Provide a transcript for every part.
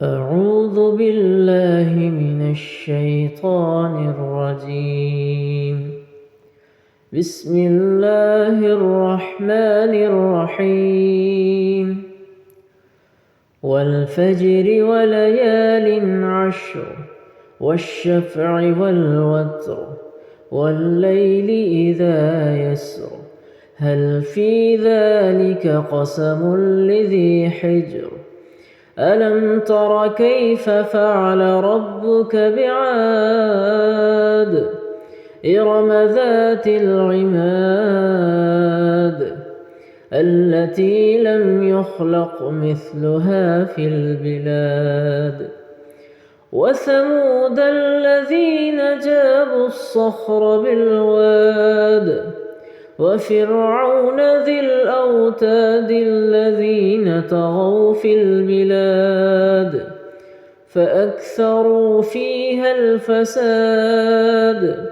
أعوذ بالله من الشيطان الرجيم. بسم الله الرحمن الرحيم. والفجر وليال عشر والشفع والوتر والليل إذا يسر هل في ذلك قسم لذي حجر ألم تر كيف فعل ربك بعاد إرم ذات العماد التي لم يخلق مثلها في البلاد وثمود الذين جابوا الصخر بالواد وفرعون ذي الأوتاد الذين طغوا في البلاد فأكثروا فيها الفساد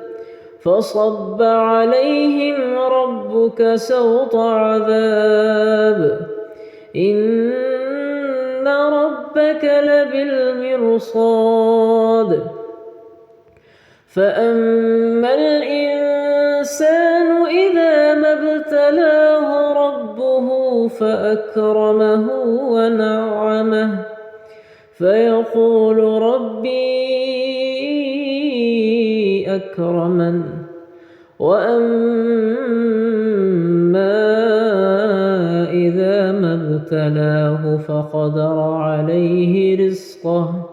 فصب عليهم ربك سوط عذاب إن ربك لبالمرصاد فأما الإنسان إذا ما ابتلاه ربه فأكرمه ونعمه فيقول ربي أكرمن وأما إذا ما ابتلاه فقدر عليه رزقه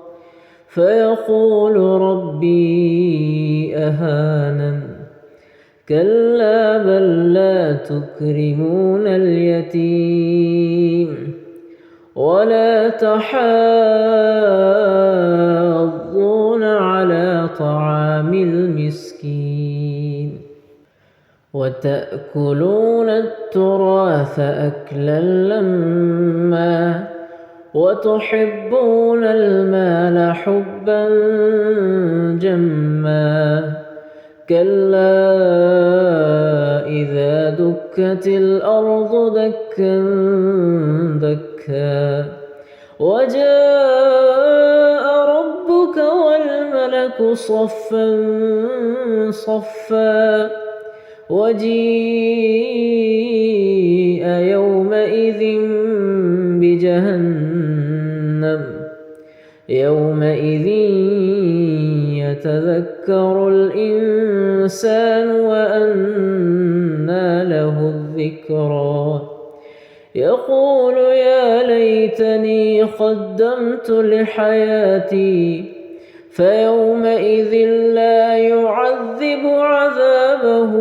فيقول ربي أهانن كلا بل لا تكرمون اليتيم ولا تحاضون على طعام المسكين وتأكلون التراث أكلا لما وتحبون المال حبا جما كلا إذا دكت الأرض دكا دكا وجاء ربك والملك صفا صفا وجيء يومئذ بجهنم يومئذ يتذكر الإنسان وأنى له الذكرى يقول يا ليتني قدمت لحياتي فيومئذ لا يعذب عذابه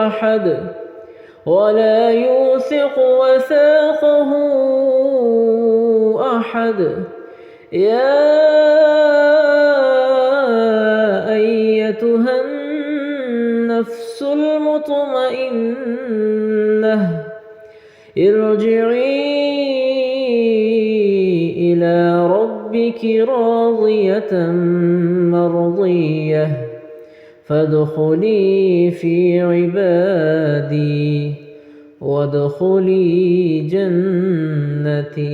أحد ولا يوثق وثاقه أحد يا أيتها النفس المطمئنة ارجعي إلى ربك راضية مرضية فادخلي في عبادي وادخلي جنتي.